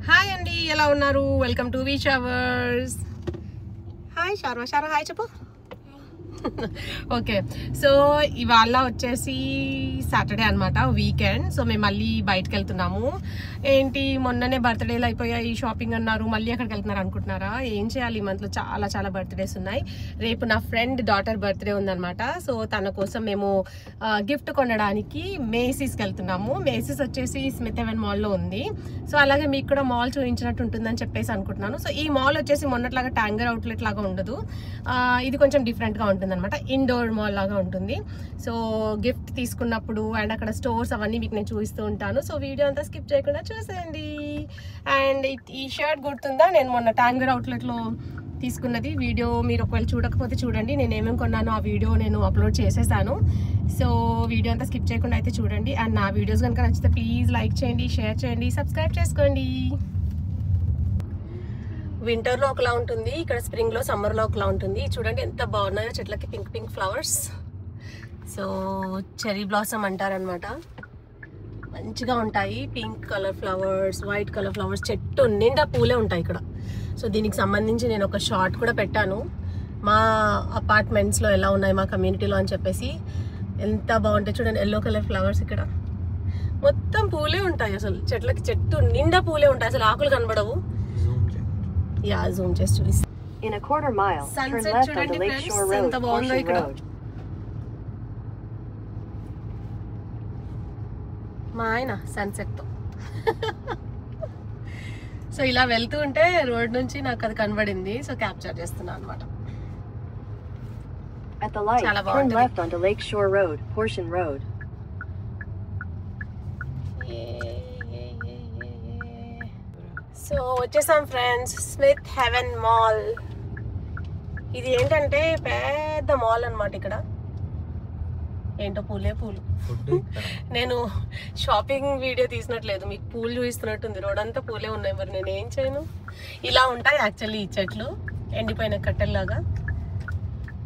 Hi అండి, ఎలా ఉన్నారు? Welcome to V showers. Hi Sharava, Sharava hi చెప్పు. ఓకే, సో ఇవాళ వచ్చేసి సాటర్డే అనమాట, వీకెండ్. సో మేము మళ్ళీ బయటకు వెళ్తున్నాము. ఏంటి మొన్ననే బర్త్డేలు అయిపోయాయి, షాపింగ్ అన్నారు, మళ్ళీ ఎక్కడికి వెళ్తున్నారు అనుకుంటున్నారా? ఏం చేయాలి, ఈ మంత్లో చాలా చాలా బర్త్డేస్ ఉన్నాయి. రేపు నా ఫ్రెండ్ డాటర్ బర్త్డే ఉందనమాట. సో తన కోసం మేము గిఫ్ట్ కొనడానికి మేసీస్కి వెళ్తున్నాము. మేసీస్ వచ్చేసి స్మిత్ హెవెన్ మాల్లో ఉంది. సో అలాగే మీకు కూడా మాల్ చూపించినట్టు ఉంటుందని చెప్పేసి అనుకుంటున్నాను. సో ఈ మాల్ వచ్చేసి మొన్నట్లాగా ట్యాంగర్ అవుట్లెట్ లాగా ఉండదు, ఇది కొంచెం డిఫరెంట్గా ఉంటుంది అనమాట. ఇండోర్ మాల్ లాగా ఉంటుంది. సో గిఫ్ట్ తీసుకున్నప్పుడు అండ్ అక్కడ స్టోర్స్ అవన్నీ మీకు నేను చూపిస్తూ ఉంటాను. సో వీడియో అంతా స్కిప్ చేయకుండా చూసేయండి. అండ్ ఈ షర్ట్ గుర్తుందా, నేను మొన్న ట్యాంగర్ అవుట్లెట్లో తీసుకున్నది. వీడియో మీరు ఒకవేళ చూడకపోతే చూడండి, నేను ఏమేమి కొన్నానో ఆ వీడియో నేను అప్లోడ్ చేసేసాను. సో వీడియో అంతా స్కిప్ చేయకుండా అయితే చూడండి. అండ్ నా వీడియోస్ కనుక నచ్చితే ప్లీజ్ లైక్ చేయండి, షేర్ చేయండి, సబ్స్క్రైబ్ చేసుకోండి. వింటర్లో ఒకలా ఉంటుంది, ఇక్కడ స్ప్రింగ్లో సమ్మర్లో ఒకలా ఉంటుంది. చూడండి ఎంత బాగున్నాయో చెట్లకి, pink pink flowers. So cherry blossom అంటారనమాట, మంచిగా ఉంటాయి. Pink colour flowers, white colour flowers, చెట్టు నిండా పూలే ఉంటాయి ఇక్కడ. సో దీనికి సంబంధించి నేను ఒక షార్ట్ కూడా పెట్టాను, మా అపార్ట్మెంట్స్లో ఎలా ఉన్నాయి మా కమ్యూనిటీలో అని చెప్పేసి. ఎంత బాగుంటాయి చూడండి, ఎల్లో కలర్ ఫ్లవర్స్, ఇక్కడ మొత్తం పూలే ఉంటాయి. అసలు చెట్లకి చెట్టు నిండా పూలే ఉంటాయి, అసలు ఆకులు కనబడవు. యా జూమ్ చేసి చూపిస్తాను. In a quarter mile, turn left onto Lakeshore Road, Horsham Road. మా ఆయన సన్సెట్ తో సో ఇలా వెళ్తూ ఉంటే రోడ్ నుంచి నాకు అది కనబడింది. సో క్యాప్చర్ చేస్తున్నా అనమాట. At the light, turn left onto Lakeshore Road, Horsham Road. So వచ్చేసాం ఫ్రెండ్స్, స్మిత్ హెవెన్ మాల్. ఇది ఏంటంటే పెద్ద మాల్ అనమాట. ఇక్కడ ఏంటో పూలే పూలు. నేను షాపింగ్ వీడియో తీసినట్లేదు, మీకు పూలు చూపిస్తున్నట్టుంది. రోడ్ అంతా పూలే ఉన్నాయి, మరి నేను ఏం చేయను. ఇలా ఉంటాయి యాక్చువల్లీ ఈ చెట్లు, ఎండిపోయిన కట్టెల్లాగా.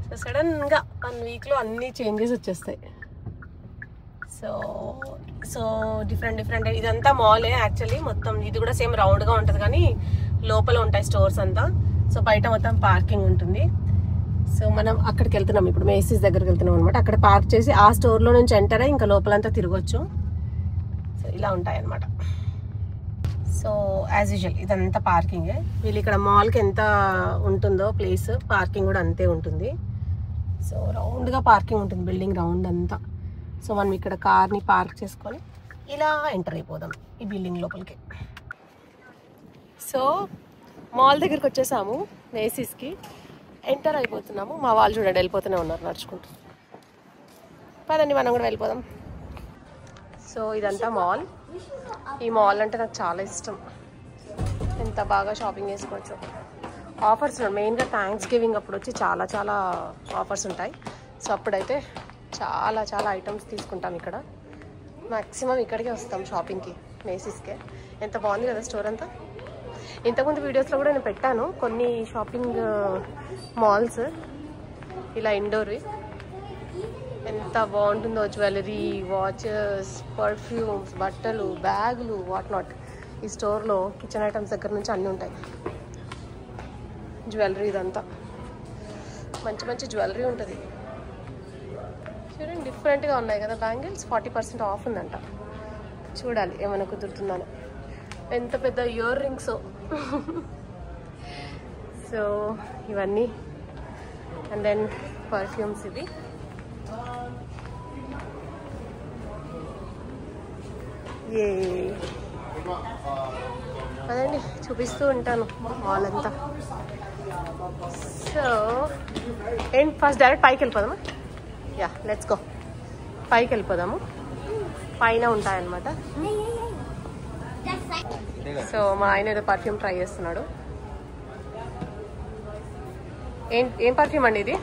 సో సడన్గా 1 వీక్లో అన్ని చేంజెస్ వచ్చేస్తాయి. సో డిఫరెంట్ ఇదంతా మాలే యాక్చువల్లీ. మొత్తం ఇది కూడా సేమ్ రౌండ్గా ఉంటుంది, కానీ లోపల ఉంటాయి స్టోర్స్ అంతా. సో బయట మొత్తం పార్కింగ్ ఉంటుంది. సో మనం అక్కడికి వెళ్తున్నాం ఇప్పుడు, మేసీస్ దగ్గరికి వెళ్తున్నాం అనమాట. అక్కడ పార్క్ చేసి ఆ స్టోర్లో నుంచి ఎంటర్ అయ్యి ఇంకా లోపలంతా తిరగొచ్చు. సో ఇలా ఉంటాయి అనమాట. సో యాజ్ యూజువల్ ఇదంతా పార్కింగే. వీళ్ళు ఇక్కడ మాల్కి ఎంత ఉంటుందో ప్లేస్, పార్కింగ్ కూడా అంతే ఉంటుంది. సో రౌండ్గా పార్కింగ్ ఉంటుంది, బిల్డింగ్ రౌండ్ అంతా. సో మనం ఇక్కడ కార్ని పార్క్ చేసుకొని ఇలా ఎంటర్ అయిపోదాం ఈ బిల్డింగ్ లోపలికి. సో మాల్ దగ్గరికి వచ్చేసాము, మేసీస్కి ఎంటర్ అయిపోతున్నాము. మా వాళ్ళు చూడండి వెళ్ళిపోతూనే ఉన్నారు నడుచుకుంటూ. పదండి మనం కూడా వెళ్ళిపోదాం. సో ఇదంతా మాల్. ఈ మాల్ అంటే నాకు చాలా ఇష్టం, ఎంత బాగా షాపింగ్ చేసుకోవచ్చు. ఆఫర్స్ మెయిన్గా థ్యాంక్స్ గివింగ్ అప్పుడు వచ్చి చాలా చాలా ఆఫర్స్ ఉంటాయి. సో అప్పుడైతే చాలా చాలా ఐటమ్స్ తీసుకుంటాం ఇక్కడ. మ్యాక్సిమం ఇక్కడికే వస్తాం షాపింగ్కి, మేసీస్కే. ఎంత బాగుంది కదా స్టోర్ అంతా. ఇంతకుముందు వీడియోస్లో కూడా నేను పెట్టాను కొన్ని షాపింగ్ మాల్స్ ఇలా ఇండోర్వి. ఎంత బాగుంటుందో, జ్యువెలరీ, వాచెస్, పర్ఫ్యూమ్స్, బట్టలు, బ్యాగులు, వాట్ నాట్. ఈ స్టోర్లో కిచెన్ ఐటమ్స్ దగ్గర నుంచి అన్నీ ఉంటాయి. జ్యువెలరీ ఇదంతా మంచి మంచి జ్యువెలరీ ఉంటుంది. చూడండి డిఫరెంట్గా ఉన్నాయి కదా బ్యాంగిల్స్. 40% ఆఫ్ ఉందంట. చూడాలి ఏమైనా కుదురుతుందని. ఎంత పెద్ద ఇయర్ రింగ్స్. సో ఇవన్నీ. అండ్ దెన్ పర్ఫ్యూమ్స్ ఇవి. అదండి చూపిస్తూ ఉంటాను మాల్ అంతా. సో ఏంటి ఫస్ట్ డైరెక్ట్ పైకి వెళ్ళిపోదామా? Yeah let's go. పైకి వెళ్ళిపోదాము, పైన ఉంటాయన్నమాట. సో మా ఆయన ఏదో పర్ఫ్యూమ్ ట్రై చేస్తున్నాడు. ఏం పర్ఫ్యూమ్ అండి ఇది?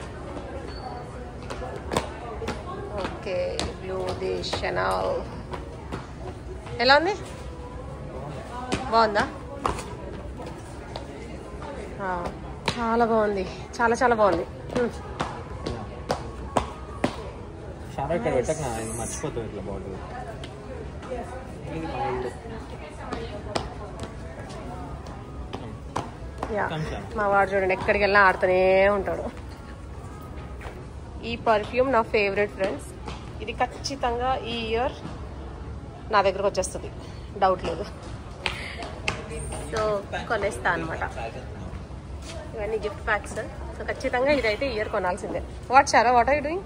Okay, Bleu de Chanel. ఎలా ఉంది? బాగుందా? చాలా బాగుంది, చాలా చాలా బాగుంది. మర్చిపోతావు ఇట్లా బాగుంటుంది. మా వాడు చూడండి ఎక్కడికి వెళ్ళినా ఆడుతూనే ఉంటాడు. ఈ పర్ఫ్యూమ్ నా ఫేవరెట్ ఫ్రెండ్స్. ఇది ఖచ్చితంగా ఈ ఇయర్ నా దగ్గరకు వచ్చేస్తుంది, డౌట్ లేదు. సో కొనేస్తా అనమాట. ఇవన్నీ గిఫ్ట్ ప్యాక్స్. సో ఖచ్చితంగా ఇదైతే ఇయర్ కొనాల్సిందే. What Shara, what are you doing?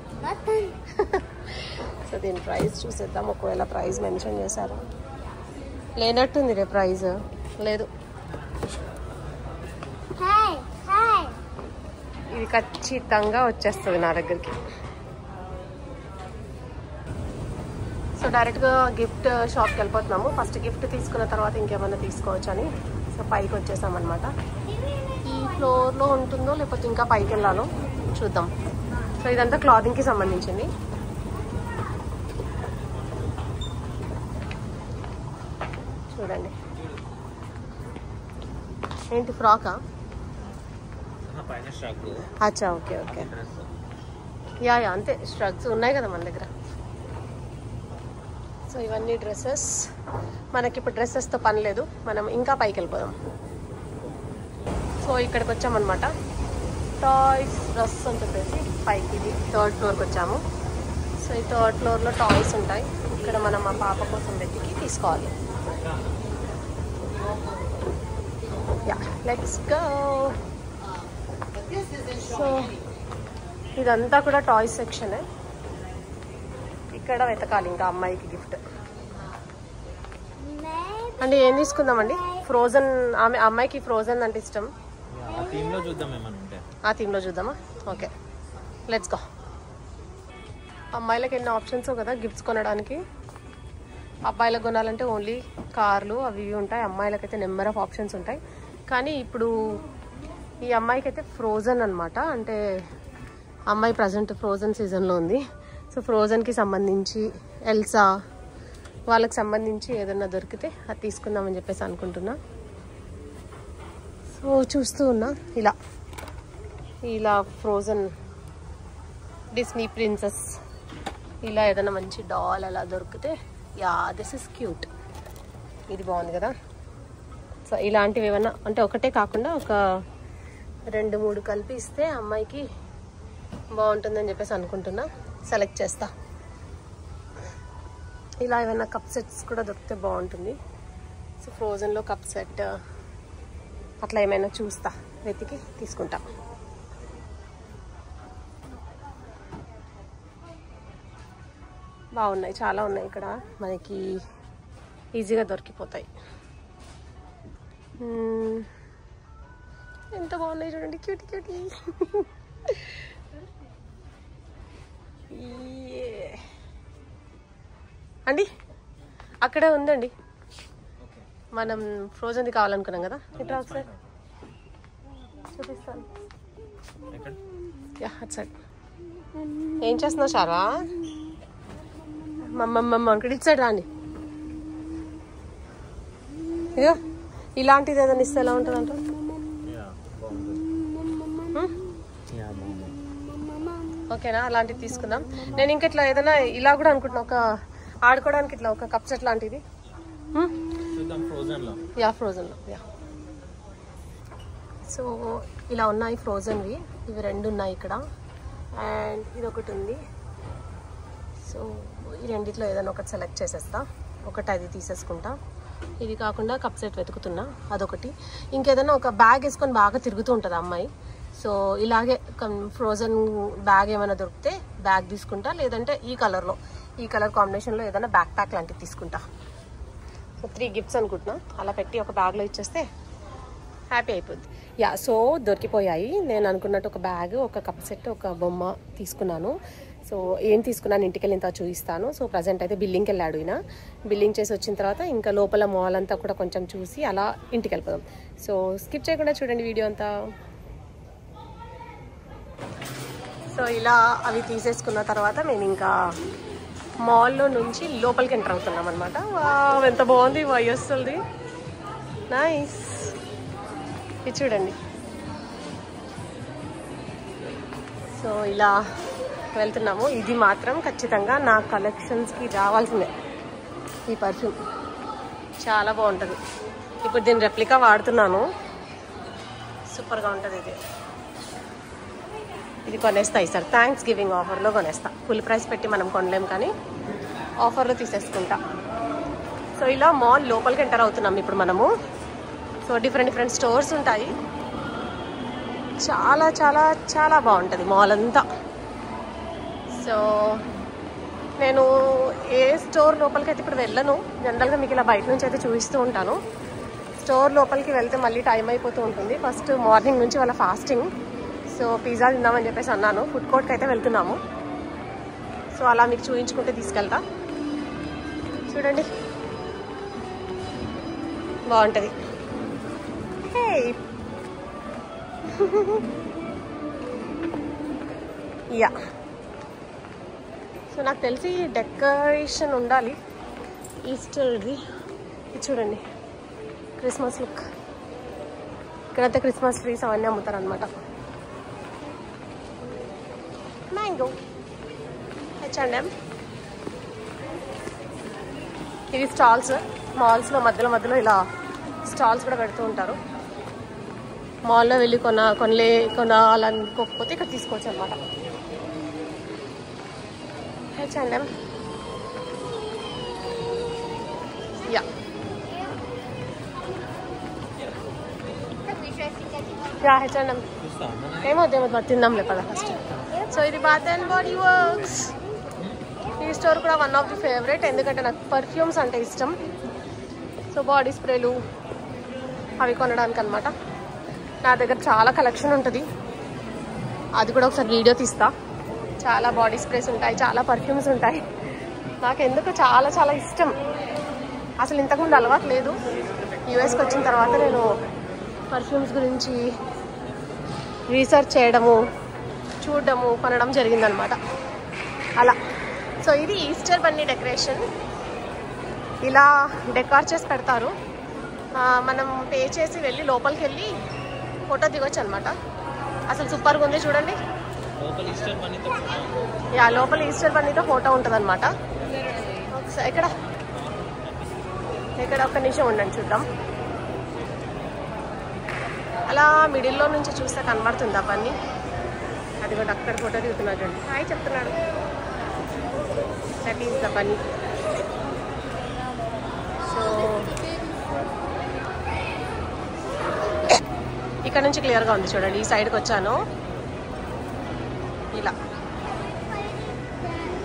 So దీని ప్రైస్ చూసేద్దాం, ఒకవేళ ప్రైస్ మెన్షన్ చేశారు. లేనట్టుంది రే ప్రైస్, లేదు. ఇది ఖచ్చితంగా వచ్చేస్తుంది నా దగ్గరికి. సో డైరెక్ట్గా గిఫ్ట్ షాప్కి వెళ్ళిపోతున్నాము. ఫస్ట్ గిఫ్ట్ తీసుకున్న తర్వాత ఇంకేమైనా తీసుకోవచ్చు అని. సో పైకి వచ్చేసామన్నమాట. ఈ ఫ్లోర్లో ఉంటుందో లేకపోతే ఇంకా పైకి వెళ్ళాలో చూద్దాం. సో ఇదంతా క్లాతింగ్కి సంబంధించింది. చూడండి, ఏంటి ఫ్రాకా? అచ్చా, ఓకే ఓకే. యా అంతే, స్ట్రగ్స్ ఉన్నాయి కదా మన దగ్గర. సో ఇవన్నీ డ్రెస్సెస్. మనకి ఇప్పుడు డ్రెస్సెస్తో పని లేదు, మనం ఇంకా పైకి వెళ్ళిపోదాం. సో ఇక్కడికి వచ్చామన్నమాట. టాయ్స్ డ్రెస్ అని చెప్పేసి పైకి, ఇది 3rd ఫ్లోర్కి వచ్చాము. సో ఈ 3rd ఫ్లోర్లో టాయ్స్ ఉంటాయి. ఇక్కడ మనం మా పాప కోసం వెతికి తీసుకోవాలి. Yeah let's go. సో ఇదంతా కూడా టాయ్స్ సెక్షనే. ఇక్కడ వెతకాలి ఇంకా అమ్మాయికి గిఫ్ట్. అంటే ఏం తీసుకుందామండి? ఫ్రోజన్. అమ్మాయికి ఫ్రోజన్ అంటే ఇష్టం. ఆ థీమ్లో చూద్దామా? Okay let's go. అమ్మాయిలకు ఎన్ని ఆప్షన్స్ కదా గిఫ్ట్స్ కొనడానికి. అబ్బాయిలకు కొనాలంటే ఓన్లీ కార్లు అవి ఇవి ఉంటాయి. అమ్మాయిలకైతే నెంబర్ ఆఫ్ ఆప్షన్స్ ఉంటాయి. కానీ ఇప్పుడు ఈ అమ్మాయికి అయితే ఫ్రోజన్ అనమాట. అంటే అమ్మాయి ప్రజెంట్ ఫ్రోజన్ సీజన్లో ఉంది. సో ఫ్రోజన్కి సంబంధించి ఎల్సా వాళ్ళకి సంబంధించి ఏదన్నా దొరికితే అది తీసుకుందామని చెప్పేసి అనుకుంటున్నా. సో చూస్తూ ఉన్నా ఇలా ఫ్రోజన్ డిస్నీ ప్రిన్సెస్ ఇలా ఏదైనా మంచి డాల్ అలా దొరికితే, యా దిస్ ఇస్ క్యూట్, ఇది బాగుంది కదా. సో ఇలాంటివి ఏమన్నా అంటే ఒకటే కాకుండా ఒక 2-3 కలిపి ఇస్తే అమ్మాయికి బాగుంటుందని చెప్పేసి అనుకుంటున్నా. సెలెక్ట్ చేస్తా. ఇలా ఏమైనా కప్ సెట్స్ కూడా దొరికితే బాగుంటుంది. సో ఫ్రోజన్లో కప్ సెట్ అట్లా ఏమైనా చూస్తా, వెతికి తీసుకుంటా. బాగున్నాయి, చాలా ఉన్నాయి ఇక్కడ, మనకి ఈజీగా దొరికిపోతాయి. ఎంత బాగున్నాయి చూడండి, క్యూటీ క్యూటీ. అండి అక్కడే ఉందండి, మనం ఫ్రోజన్ది కావాలనుకున్నాం కదా. ఇట్లా ఒకసారి చూపిస్తాను. Yeah at side. ఏం చేస్తున్నావు షారా? మమ్మ ఇక్కడ ఇటు సైడ్ రాండి. ఇదో ఇలాంటిది ఏదైనా ఇస్తే ఎలా ఉంటుంది అంట. ఓకేనా, అలాంటిది తీసుకుందాం. నేను ఇంకా ఇట్లా ఏదైనా ఇలా కూడా అనుకుంటున్నా, ఒక ఆడుకోవడానికి ఇట్లా ఒక కప్ సెట్ లాంటిది. యా ఫ్రోజన్లో, యా. సో ఇలా ఉన్నాయి ఫ్రోజన్వి, ఇవి 2 ఉన్నాయి ఇక్కడ, అండ్ ఇది ఒకటి ఉంది. సో ఈ రెండిట్లో ఏదైనా ఒకటి సెలెక్ట్ చేసేస్తా, ఒకటి అది తీసేసుకుంటా. ఇది కాకుండా కప్ సెట్ వెతుకుతున్నా, అదొకటి. ఇంకేదైనా ఒక బ్యాగ్ వేసుకొని బాగా తిరుగుతూ ఉంటుంది అమ్మాయి. సో ఇలాగే ఫ్రోజన్ బ్యాగ్ ఏమైనా దొరికితే బ్యాగ్ తీసుకుంటా, లేదంటే ఈ కలర్ కాంబినేషన్లో ఏదైనా బ్యాక్ ప్యాక్ లాంటివి తీసుకుంటా. సో 3 గిఫ్ట్స్ అనుకుంటున్నా, అలా పెట్టి ఒక బ్యాగ్లో ఇచ్చేస్తే హ్యాపీ అయిపోద్ది. యా సో దొరికిపోయాయి. నేను అనుకున్నట్టు ఒక బ్యాగ్, ఒక కప్ సెట్, ఒక బొమ్మ తీసుకున్నాను. సో ఏం తీసుకున్నాను ఇంటికి వెళ్ళిన తర్వాత చూపిస్తాను. సో ప్రజెంట్ అయితే బిల్లింగ్కి వెళ్ళాడు ఈయన. బిల్లింగ్ చేసి వచ్చిన తర్వాత ఇంకా లోపల మాల్ అంతా కూడా కొంచెం చూసి అలా ఇంటికి వెళ్ళిపోదాం. సో స్కిప్ చేయకుండా చూడండి వీడియో అంతా. సో ఇలా అవి తీసేసుకున్న తర్వాత మేము ఇంకా మాల్లో నుంచి లోపలికి ఎంటర్ అవుతున్నాం అనమాట. ఎంత బాగుంది వైఎస్ఎల్ది, నైస్. ఇది చూడండి. సో ఇలా వెళ్తున్నాము. ఇది మాత్రం ఖచ్చితంగా నా కలెక్షన్స్కి రావాల్సిందే. ఈ పర్ఫ్యూమ్ చాలా బాగుంటుంది. ఇప్పుడు దీని రెప్లికా వాడుతున్నాను. సూపర్గా ఉంటుంది ఇది. ఇది కొనేస్తా ఈసారి థ్యాంక్స్ గివింగ్ ఆఫర్లో కొనేస్తా. ఫుల్ ప్రైస్ పెట్టి మనం కొనలేం కానీ ఆఫర్లో తీసేసుకుంటా. సో ఇలా మాల్ లోపలికి ఎంటర్ అవుతున్నాం ఇప్పుడు మనము. సో డిఫరెంట్ స్టోర్స్ ఉంటాయి. చాలా చాలా చాలా బాగుంటుంది మాల్ అంతా. సో నేను ఏ స్టోర్ లోపలికి అయితే ఇప్పుడు వెళ్ళను. జనరల్గా మీకు ఇలా బయట నుంచి అయితే చూపిస్తూ ఉంటాను. స్టోర్ లోపలికి వెళ్తే మళ్ళీ టైం అయిపోతూ ఉంటుంది. ఫస్ట్ మార్నింగ్ నుంచి వాళ్ళ ఫాస్టింగ్. సో పిజ్జా తిందామని చెప్పేసి అన్నాను. ఫుడ్ కోర్ట్కి అయితే వెళ్తున్నాము. సో అలా మీకు చూపించుకుంటే తీసుకెళ్తా. చూడండి బాగుంటుంది. యా సో నాకు తెలిసి డెకరేషన్ ఉండాలి ఈస్టర్ది. ఇది చూడండి క్రిస్మస్ లుక్. ఇక్కడైతే క్రిస్మస్ ట్రీస్ అవన్నీ అమ్ముతారు అనమాట. Mango H&M. ఇవి స్టాల్స్. మాల్స్లో మధ్యలో ఇలా స్టాల్స్ కూడా పెడుతూ ఉంటారు. మాల్లో వెళ్ళి కొనాలనుకోకపోతే ఇక్కడ తీసుకోవచ్చు అనమాట. H&M. యా H&M ఏమో తిందాంలే పద ఫస్ట్. సో ఇది బాత్ అండ్ బాడీ వర్క్స్. ఈ స్టోర్ కూడా వన్ ఆఫ్ ది ఫేవరెట్, ఎందుకంటే నాకు పర్ఫ్యూమ్స్ అంటే ఇష్టం. సో బాడీ స్ప్రేలు అవి కొనడానికి అనమాట. నా దగ్గర చాలా కలెక్షన్ ఉంటుంది, అది కూడా ఒకసారి వీడియో తీస్తా. చాలా బాడీ స్ప్రేస్ ఉంటాయి, చాలా పర్ఫ్యూమ్స్ ఉంటాయి. నాకు ఎందుకు చాలా చాలా ఇష్టం. అసలు ఇంతకుముందు అలవాటు లేదు. యూఎస్కి వచ్చిన తర్వాత నేను పర్ఫ్యూమ్స్ గురించి రీసెర్చ్ చేయడము, చూడడము, కొనడం జరిగిందనమాట అలా. సో ఇది ఈస్టర్ బన్నీ డెకరేషన్. ఇలా డెకార్ చేసి పెడతారు. మనం పే చేసి వెళ్ళి లోపలికి వెళ్ళి ఫోటో దిగొచ్చు అనమాట. అసలు సూపర్గా ఉంది చూడండి. లోపల ఈస్టర్ బన్నీతో ఫోటో ఉంటుంది అనమాట. ఇక్కడ ఒక్క నిమిషం ఉండండి చూద్దాం. అలా మిడిల్లో నుంచి చూస్తే కనబడుతుంది ఆ బన్నీ. అది కూడా అక్కడ ఫోటో దిగుతున్నాడు చూడండి. హాయ్ చెప్తున్నాడు. That is the Bunny. So ఇక్కడ నుంచి క్లియర్గా ఉంది చూడండి. ఈ సైడ్కి వచ్చాను. ఇలా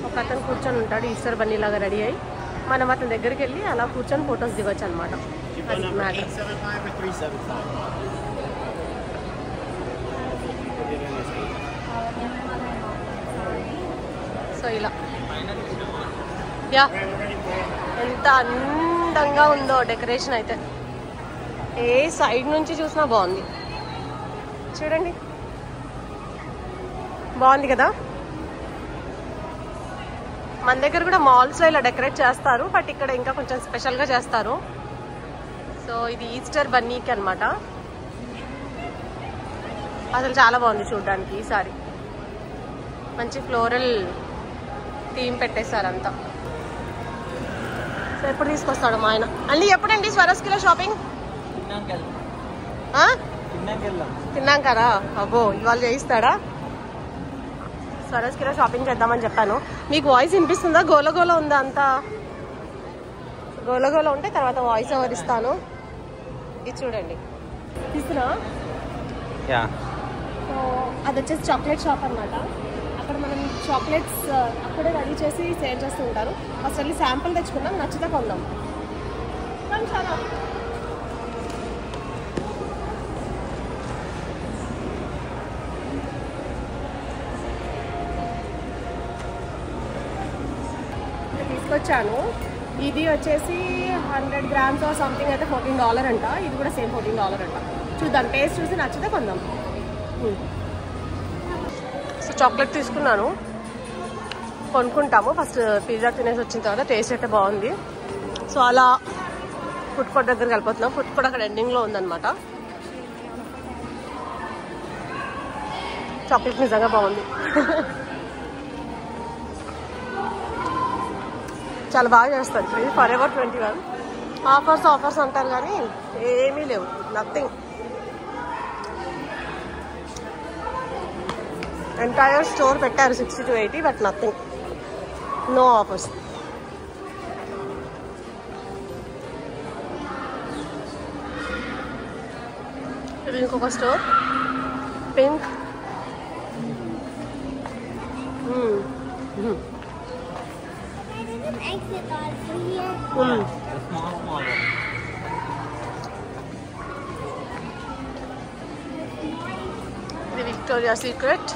ఒక అతను కూర్చొని ఉంటాడు ఈస్టర్ బన్నీ లాగా రెడీ అయ్యి. మనం అతని దగ్గరికి వెళ్ళి అలా కూర్చొని ఫొటోస్ దిగొచ్చు అనమాట. అది మ్యాటర్. సో ఇలా ఎంత అందంగా ఉందో డెకరేషన్ అయితే. ఏ సైడ్ నుంచి చూసినా బాగుంది చూడండి. బాగుంది కదా. మన దగ్గర కూడా మాల్స్లో ఇలా డెకరేట్ చేస్తారు, బట్ ఇక్కడ ఇంకా కొంచెం స్పెషల్గా చేస్తారు. సో ఇది ఈస్టర్ బన్నీకి అనమాట. అసలు చాలా బాగుంది చూడడానికి. ఈసారి మంచి ఫ్లోరల్ థీమ్ పెట్టేశారు అంతా. సో ఎప్పుడు తీసుకొస్తాడు మా ఆయన? అన్నీ ఎప్పుడండి స్వరస్కిలో షాపింగ్? తిన్నాకరా? అబ్బో ఇవాళ చేయిస్తాడా? స్వరస్కిలో షాపింగ్ చేద్దామని చెప్పాను. మీకు వాయిస్ వినిపిస్తుందా? గోలగోల ఉందా? అంతా గోలగోల ఉంటే తర్వాత వాయిస్ ఓవర్ ఇస్తాను. ఇది చూడండి తీస్తున్నా. సో అది వచ్చేసి చాక్లెట్ షాప్ అనమాట. అక్కడ మనం చాక్లెట్స్ అక్కడే రెడీ చేసి సేల్ చేస్తూ ఉంటారు. ఫస్ట్ వెళ్ళి శాంపుల్ తెచ్చుకుందాం, నచ్చితే కొందాం. చాలా తీసుకొచ్చాను. ఇది వచ్చేసి 100 grams సంథింగ్ అయితే $14 అంట. ఇది కూడా సేమ్ $14 అంట. చూద్దాం, టేస్ట్ చూసి నచ్చితే కొందాం. సో చాక్లెట్ తీసుకున్నాను, కొనుక్కుంటాము. ఫస్ట్ పిజ్జా తినేసి వచ్చిన తర్వాత టేస్ట్ అయితే బాగుంది. సో అలా ఫుడ్ కోర్ట్ దగ్గరికి వెళ్ళిపోతున్నాం. ఫుడ్ కోర్ట్ అక్కడ ఎండింగ్లో ఉందన్నమాట. చాక్లెట్ నిజంగా బాగుంది. చాలా బాగా చేస్తారు. ఇది ఫరెవర్ 21. ఆఫర్స్ అంటారు కానీ ఏమీ లేవు, నథింగ్. ఎంటైర్ స్టోర్ పెట్టారు 60 to 80, but nothing, no offers. ఇది ఇంకొక స్టోర్, పింక్. ఇది విక్టోరియా సీక్రెట్.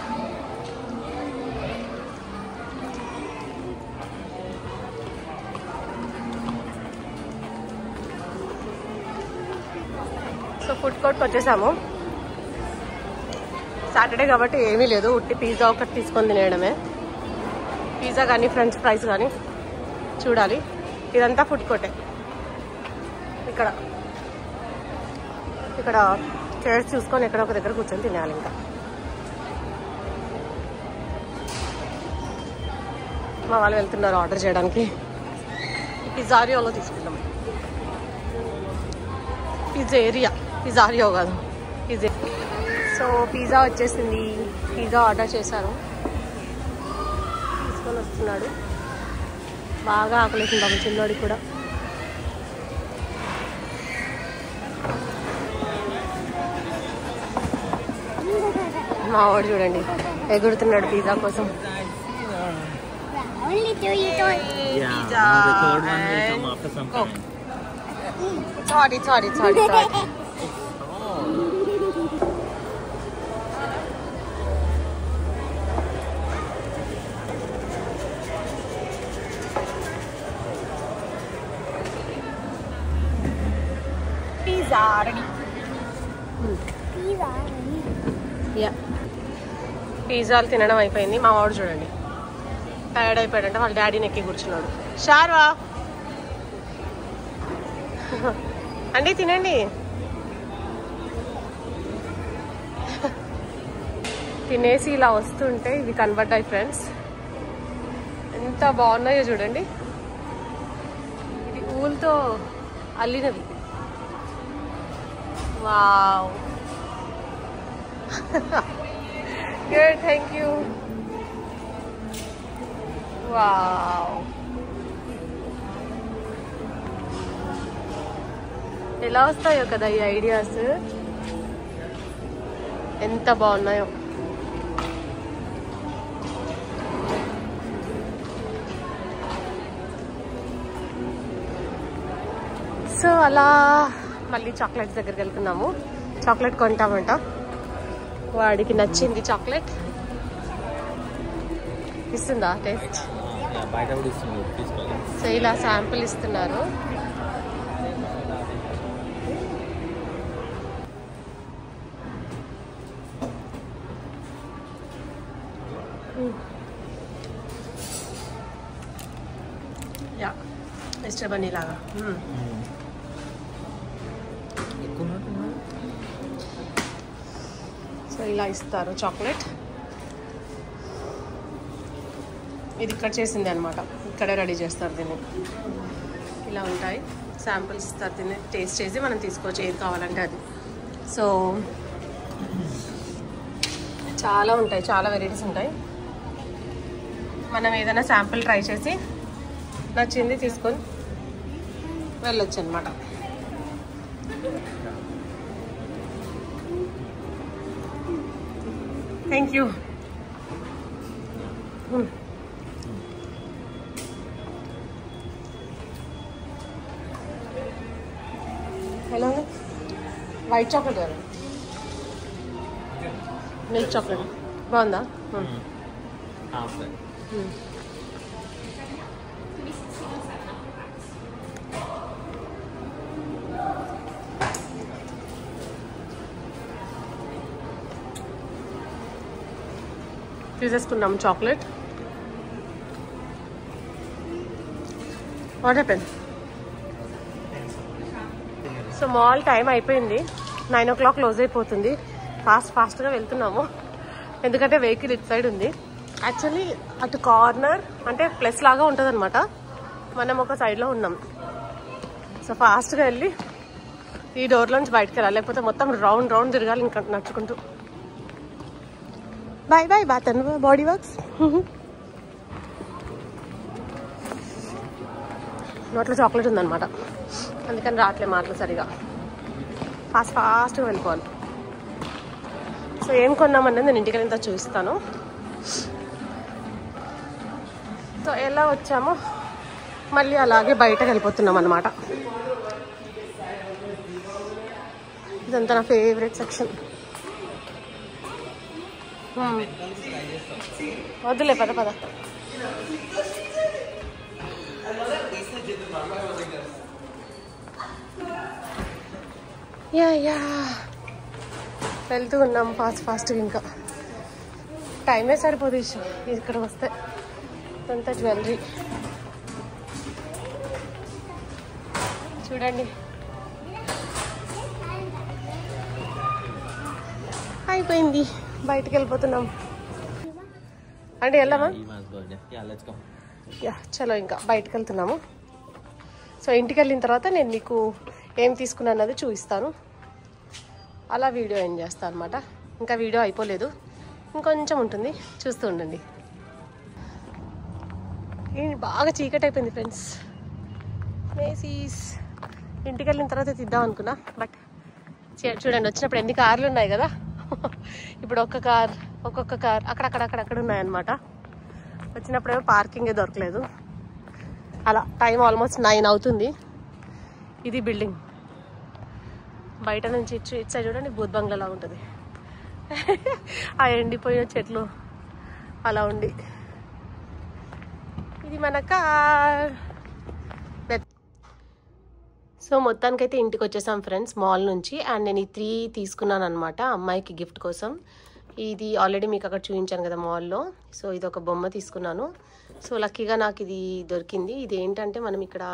సో ఫుడ్ కోర్ట్కి వచ్చేసాము. సాటర్డే కాబట్టి ఏమీ లేదు, ఉట్టి పిజ్జా ఒకటి తీసుకొని తినేయడమే. పిజ్జా కానీ ఫ్రెంచ్ ఫ్రైస్ కానీ చూడాలి. ఇదంతా ఫుడ్ కోర్టే. ఇక్కడ చైర్స్ చూసుకొని ఎక్కడ ఒక దగ్గర కూర్చొని తినాలి. ఇంకా మా వాళ్ళు వెళ్తున్నారు ఆర్డర్ చేయడానికి. పిజ్జారియోలో తీసుకుందాం. పిజ్జారియో కాదు, పిజ్జా. సో పిజ్జా వచ్చేసింది. పిజ్జా ఆర్డర్ చేశారు, తీసుకొని వస్తున్నాడు. బాగా ఆకలేసింది బాబు చిన్నోడికి కూడా. మా వాడు చూడండి ఎగురుతున్నాడు పిజ్జా కోసం. Pizza ready. పిజ్జాలు తినడం అయిపోయింది. మా వాడు చూడండి టైర్డ్ అయిపోయాడంటే వాళ్ళ డాడీని ఎక్కి కూర్చున్నాడు. షార్వా అండి తినండి. తినేసి ఇలా వస్తుంటే ఇవి కనబడ్డాయి ఫ్రెండ్స్. ఎంత బాగున్నాయో చూడండి. ఇది ఊల్తో అల్లినవి. Wow, good, thank you. Wow, ఎలా వస్తాయో కదా ఈ ఐడియాస్, ఎంత బాగున్నాయో. సో అలా మళ్ళీ చాక్లెట్స్ దగ్గరికి వెళ్తున్నాము. చాక్లెట్ కొంటామంట. వాడికి నచ్చింది చాక్లెట్. ఇస్తుందా టేస్ట్? సో ఇలా శాంపుల్ ఇస్తున్నారు. యా మిస్టర్ బన్నీ లాగా. సో ఇలా ఇస్తారు చాక్లెట్. ఇది ఇక్కడ చేసింది అనమాట, ఇక్కడే రెడీ చేస్తారు దీన్ని. ఇలా ఉంటాయి శాంపుల్స్ ఇస్తారు, దీన్ని టేస్ట్ చేసి మనం తీసుకోవచ్చు ఏది కావాలంటే అది. సో చాలా ఉంటాయి, చాలా వెరైటీస్ ఉంటాయి. మనం ఏదైనా శాంపుల్ ట్రై చేసి నచ్చింది తీసుకొని వెళ్ళొచ్చు అనమాట. Thank you. Hello, white chocolate కదా, మిల్క్ చాక్లెట్ బాగుందా? తీసేసుకున్నాం chocolate. What happen? So mall time అయిపోయింది, 9 o'clock క్లోజ్ అయిపోతుంది. ఫాస్ట్గా వెళ్తున్నాము ఎందుకంటే వెహికల్ ఇటు సైడ్ ఉంది. యాక్చువల్లీ అటు కార్నర్ అంటే ప్లస్ లాగా ఉంటుంది అనమాట, మనం ఒక సైడ్లో ఉన్నాం. సో ఫాస్ట్గా వెళ్ళి ఈ డోర్లోంచి బయటకు వెళ్ళాలి, లేకపోతే మొత్తం రౌండ్ తిరగాలి ఇంకా నడుచుకుంటూ. బాయ్ బాయ్ బాత్ అను బాడీ వర్క్స్. నోట్లో చాక్లెట్ ఉందన్నమాట, అందుకని రావట్లే మాటలు సరిగా. ఫాస్ట్గా వెళ్ళిపోవాలి. సో ఏం కొన్నామన్నది నేను ఇంటికి వెళ్ళిన చూపిస్తాను. సో ఎలా వచ్చామో మళ్ళీ అలాగే బయటకు వెళ్ళిపోతున్నాం అన్నమాట. ఇదంతా నా ఫేవరెట్ సెక్షన్. వద్దులే పద పద. యా వెళ్తూ ఉన్నాం ఫాస్ట్గా. ఇంకా టైమే సరిపోదు ఇక్కడ వస్తే. అంత జ్యువెలరీ చూడండి. అయిపోయింది, బయటకు వెళ్ళిపోతున్నాం. అంటే వెళ్దామా? యా చలో ఇంకా బయటకు వెళ్తున్నాము. సో ఇంటికి వెళ్ళిన తర్వాత నేను మీకు ఏం తీసుకున్నాను అన్నది చూపిస్తాను. అలా వీడియో ఎండ్ చేస్తాను అనమాట. ఇంకా వీడియో అయిపోలేదు, ఇంకొంచెం ఉంటుంది, చూస్తూ ఉండండి. బాగా చీకటి అయిపోయింది ఫ్రెండ్స్. మేసీస్ ఇంటికి వెళ్ళిన తర్వాత తీద్దాం అనుకున్నా, బట్ చూడండి వచ్చినప్పుడు ఎన్ని కార్లు ఉన్నాయి కదా. ఇప్పుడు ఒక్కొక్క కార్ అక్కడక్కడ ఉన్నాయన్నమాట. వచ్చినప్పుడేమో పార్కింగే దొరకలేదు. అలా టైం ఆల్మోస్ట్ 9 అవుతుంది. ఇది బిల్డింగ్ బయట నుంచి ఇటు సైడ్ చూడండి, భూత్ బంగ్లాలా ఉంటుంది. ఆ ఎండిపోయిన చెట్లు అలా ఉండి. ఇది మన కార్. సో మొత్తానికైతే ఇంటికి వచ్చేసాం ఫ్రెండ్స్ మాల్ నుంచి. అండ్ నేను ఈ 3 తీసుకున్నాను అనమాట అమ్మాయికి గిఫ్ట్ కోసం. ఇది ఆల్రెడీ మీకు అక్కడ చూపించాను కదా మాల్లో. సో ఇది ఒక బొమ్మ తీసుకున్నాను. సో లక్కీగా నాకు ఇది దొరికింది. ఇది ఏంటంటే మనం ఇక్కడ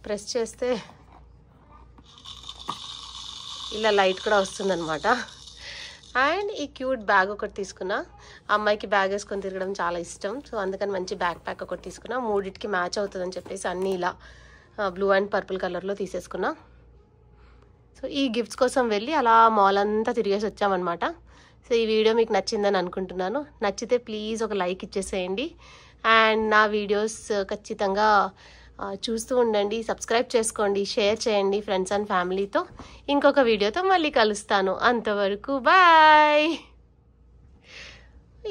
ప్రెస్ చేస్తే ఇలా లైట్ కూడా వస్తుందన్నమాట. అండ్ ఈ క్యూట్ బ్యాగ్ ఒకటి తీసుకున్నా. అమ్మాయికి బ్యాగ్ వేసుకొని తిరగడం చాలా ఇష్టం. సో అందుకని మంచి బ్యాక్ ప్యాక్ ఒకటి తీసుకున్నా. 3కి మ్యాచ్ అవుతుందని చెప్పేసి అన్నీ ఇలా బ్లూ అండ్ పర్పుల్ కలర్లో తీసేసుకున్నా. సో ఈ గిఫ్ట్స్ కోసం వెళ్ళి అలా మాల్ అంతా తిరిగేసి వచ్చామన్నమాట. సో ఈ వీడియో మీకు నచ్చిందని అనుకుంటున్నాను. నచ్చితే ప్లీజ్ ఒక లైక్ ఇచ్చేసేయండి. అండ్ నా వీడియోస్ ఖచ్చితంగా చూస్తూ ఉండండి, సబ్స్క్రైబ్ చేసుకోండి, షేర్ చేయండి ఫ్రెండ్స్ అండ్ ఫ్యామిలీతో. ఇంకొక వీడియోతో మళ్ళీ కలుస్తాను. అంతవరకు బాయ్.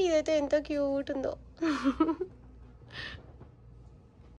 ఇదైతే ఎంత క్యూట్ ఉందో.